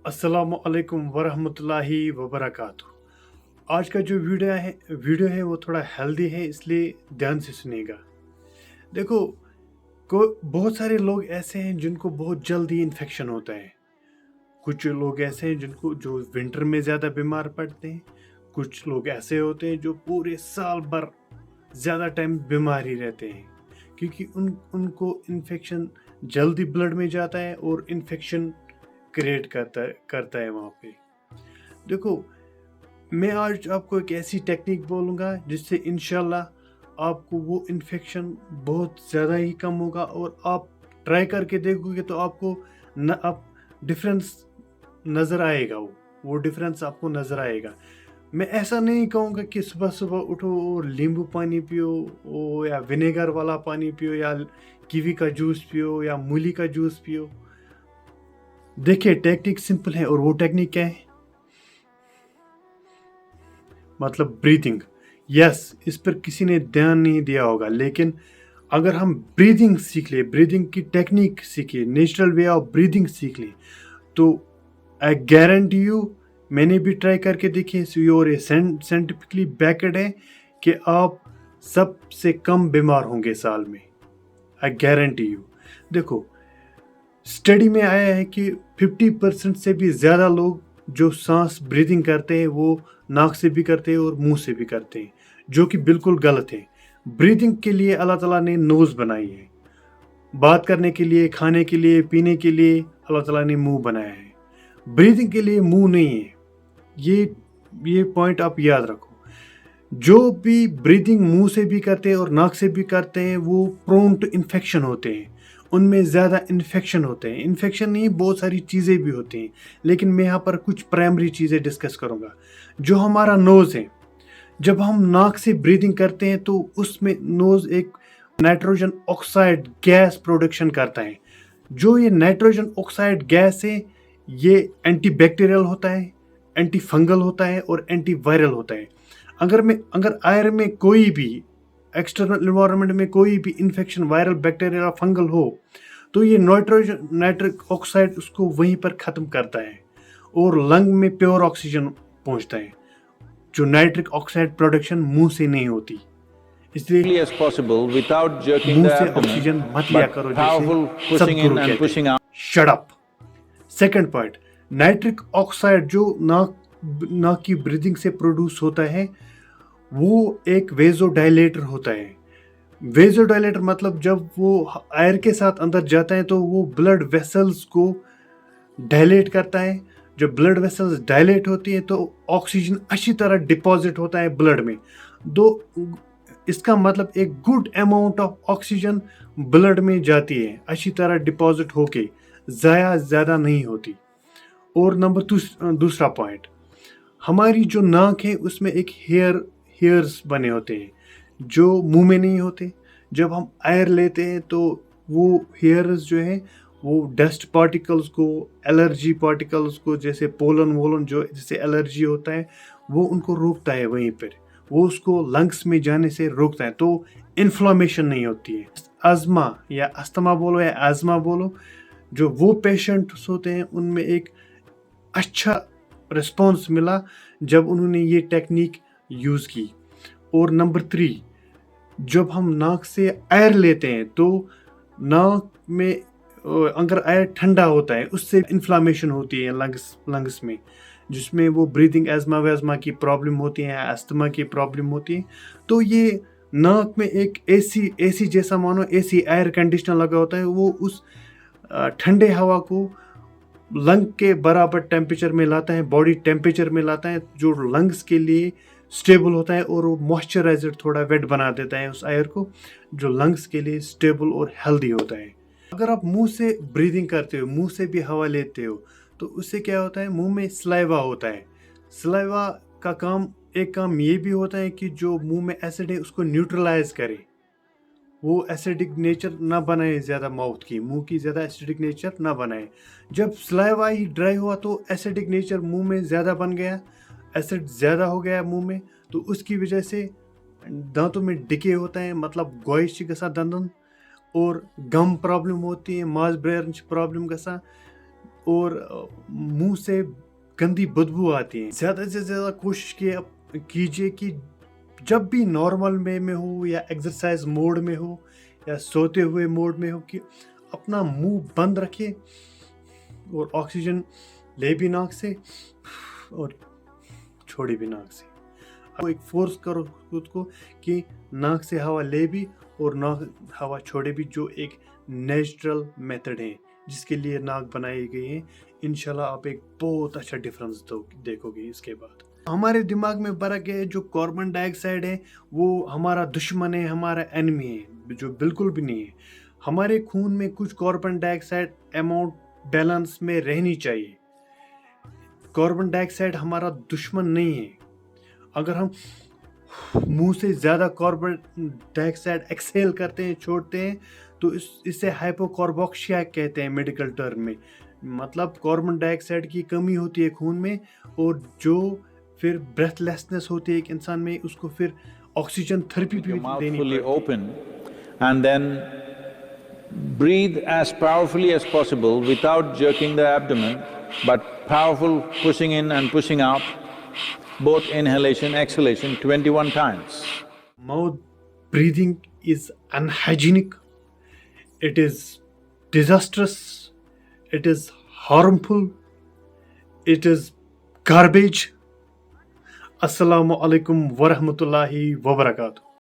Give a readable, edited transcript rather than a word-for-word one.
अस्सलाम वालेकुम वरहमतुल्लाहि वबरकातुहू। आज का जो वीडियो है वो थोड़ा हेल्दी है, इसलिए ध्यान से सुनिएगा। देखो, बहुत सारे लोग ऐसे हैं जिनको बहुत जल्दी इन्फेक्शन होता है। कुछ लोग ऐसे हैं जो विंटर में ज़्यादा बीमार पड़ते हैं। कुछ लोग ऐसे होते हैं जो पूरे साल भर ज़्यादा टाइम बीमार ही रहते हैं, क्योंकि उनको इन्फेक्शन जल्दी ब्लड में जाता है और इन्फेक्शन क्रिएट करता है वहाँ पे। देखो, मैं आज आपको एक ऐसी टेक्निक बोलूँगा जिससे इंशाल्लाह आपको वो इन्फेक्शन बहुत ज़्यादा ही कम होगा, और आप ट्राई करके देखोगे तो आपको आप डिफरेंस नज़र आएगा। वो डिफरेंस आपको नज़र आएगा। मैं ऐसा नहीं कहूँगा कि सुबह सुबह उठो और नींबू पानी पियो या विनेगर वाला पानी पियो या कीवी का जूस पियो या मूली का जूस पियो। देखिए, टेक्निक सिंपल है, और वो टेक्निक क्या है? मतलब ब्रीदिंग। यस, इस पर किसी ने ध्यान नहीं दिया होगा, लेकिन अगर हम ब्रीदिंग सीख ले, ब्रीदिंग की टेक्निक सीखे, नेचुरल वे ऑफ ब्रीदिंग सीख ले, तो आई गारंटी यू, मैंने भी ट्राई करके देखी है और ये साइंटिफिकली बैक्ड है कि आप सबसे कम बीमार होंगे साल में। I guarantee you. देखो, स्टडी में आया है कि 50% से भी ज़्यादा लोग जो सांस ब्रीदिंग करते हैं वो नाक से भी करते हैं और मुंह से भी करते हैं, जो कि बिल्कुल गलत है। ब्रीदिंग के लिए अल्लाह ताला ने नोज़ बनाई है, बात करने के लिए, खाने के लिए, पीने के लिए अल्लाह ताला ने मुंह बनाया है। ब्रीदिंग के लिए मुंह नहीं है। ये पॉइंट आप याद रखो। जो भी ब्रीदिंग मुंह से भी करते हैं और नाक से भी करते हैं वो प्रोन टू इन्फेक्शन होते हैं, उनमें ज़्यादा इन्फेक्शन होते हैं। इन्फेक्शन नहीं, बहुत सारी चीज़ें भी होती हैं, लेकिन मैं यहाँ पर कुछ प्राइमरी चीज़ें डिस्कस करूँगा। जो हमारा नोज़ है, जब हम नाक से ब्रीदिंग करते हैं तो उसमें नोज़ एक नाइट्रोजन ऑक्साइड गैस प्रोडक्शन करता है। जो ये नाइट्रोजन ऑक्साइड गैस है, ये एंटी बैक्टीरियल होता है, एंटी फंगल होता है और एंटी वायरल होता है। अगर एयर में कोई भी एक्सटर्नल इन्वायरमेंट में कोई भी इन्फेक्शन, वायरल, बैक्टीरियल या फंगल हो, तो ये नाइट्रिक ऑक्साइड उसको वहीं पर ख़त्म करता है और लंग में प्योर ऑक्सीजन पहुंचता है, जो नाइट्रिक ऑक्साइड प्रोडक्शन मुंह से नहीं होती। इसलिए as possible without jerking मुंह the से abdomen, ऑक्सीजन मत लिया but करो, powerful जैसे pushing in सदगुरु and कहते pushing हैं। out. Shut up. Second point, nitric oxide जो नाक की ब्रीदिंग से प्रोड्यूस होता है, वो एक वेजोडाइलेटर होता है। वेजोडाइलेटर मतलब जब वो एयर के साथ अंदर जाता है तो वो ब्लड वेसल्स को डायलेट करता है। जब ब्लड वेसल्स डायलेट होती है तो ऑक्सीजन अच्छी तरह डिपॉजिट होता है ब्लड में। इसका मतलब एक good amount of oxygen blood में जाती है, अच्छी तरह डिपॉजिट होके, ज़्यादा नहीं होती। और नंबर दूसरा पॉइंट, हमारी जो नाक है उसमें एक हेयर्स बने होते हैं जो मुंह में नहीं होते। जब हम एयर लेते हैं तो वो हेयर्स जो है वो डस्ट पार्टिकल्स को, एलर्जी पार्टिकल्स को, जैसे पोलन वोलन जो जैसे एलर्जी होता है, वो उनको रोकता है वहीं पर, वो उसको लंग्स में जाने से रोकता है, तो इन्फ्लामेशन नहीं होती है। अज़मा या अस्थमा बोलो या आज़मा बोलो, जो वो पेशेंट्स होते हैं उनमें एक अच्छा रिस्पॉन्स मिला जब उन्होंने ये टेक्निक यूज़ की। और नंबर 3, जब हम नाक से एयर लेते हैं तो नाक में अगर एयर ठंडा होता है उससे इन्फ्लामेशन होती है लंग्स में, जिसमें वो ब्रीदिंग एज़मा की प्रॉब्लम होती है, अस्थमा की प्रॉब्लम होती है। तो ये नाक में एक एसी जैसा, मानो एसी एयर कंडीशनर लगा होता है, वो उस ठंडे हवा को लंग के बराबर टेम्परेचर में लाता है, बॉडी टेम्परेचर में लाता है, जो लंग्स के लिए स्टेबल होता है, और वो मॉइस्चराइजर थोड़ा वेट बना देता है उस एयर को, जो लंग्स के लिए स्टेबल और हेल्दी होता है। अगर आप मुंह से ब्रीदिंग करते हो, मुंह से भी हवा लेते हो, तो उससे क्या होता है, मुंह में सलाइवा होता है। सलाइवा का एक काम ये भी होता है कि जो मुंह में एसिड है उसको न्यूट्रलाइज करे, वो एसिडिक नेचर ना बनाए, ज़्यादा माउथ की, मुंह की ज़्यादा एसिडिक नेचर ना बनाए। जब सलाइवा ही ड्राई हुआ तो एसिडिक नेचर मुंह में ज़्यादा बन गया, एसिड ज़्यादा हो गया मुंह में, तो उसकी वजह से दांतों में डिके होता है, मतलब गोइश गसा दंदन, और गम प्रॉब्लम होती है, मास ब्रेंच प्रॉब्लम गसा, اور منہ سے گندی بدبو آتی ہے. زیادہ سے زیادہ کوشش کیجیے کہ جب بھی نارمل میں ہو یا ایکسرسائز موڈ میں ہو یا سوتے ہوئے موڈ میں ہو کہ اپنا منہ بند رکھے اور آکسیجن لے بھی ناک سے اور چھوڑے بھی ناک سے. ایک فورس کرو خود کو کہ ناک سے ہوا لے بھی اور ناک ہوا چھوڑے بھی, جو ایک نیچرل میتھڈ ہے جس کے لیے ناک بنائی گئی ہے. انشاءاللہ آپ ایک بہت اچھا ڈفرنس دیکھو گے اس کے بعد. ہمارے دماغ میں فرق ہے, جو کاربن ڈائی آکسائڈ ہے وہ ہمارا دشمن ہے, ہمارا اینمی ہے, جو بالکل بھی نہیں ہے. ہمارے خون میں کچھ کاربن ڈائی آکسائڈ اماؤنٹ بیلنس میں رہنی چاہیے. کاربن ڈائی آکسائڈ ہمارا دشمن نہیں ہے. اگر ہم منہ سے زیادہ کاربن ڈائی آکسائڈ ایکسیل کرتے ہیں, چھوڑتے ہیں, تو اسے ہائپوکاربوکسیا کہتے ہیں میڈیکل ٹرم میں. مطلب کاربن ڈائی آکسائڈ کی کمی ہوتی ہے خون میں, اور جو پھر بریتھ لیسنس ہوتی ہے ایک انسان میں, اس کو پھر آکسیجن تھراپی بھی your mouth دینی fully پڑتی ہے. open, and then breathe as powerfully as possible without jerking the abdomen, but powerful pushing in and pushing out, both inhalation, exhalation, 21 times. Mouth breathing is unhygienic, it is disastrous, it is harmful, it is garbage. Assalamu alaikum wa rahmatullahi wa barakatuh.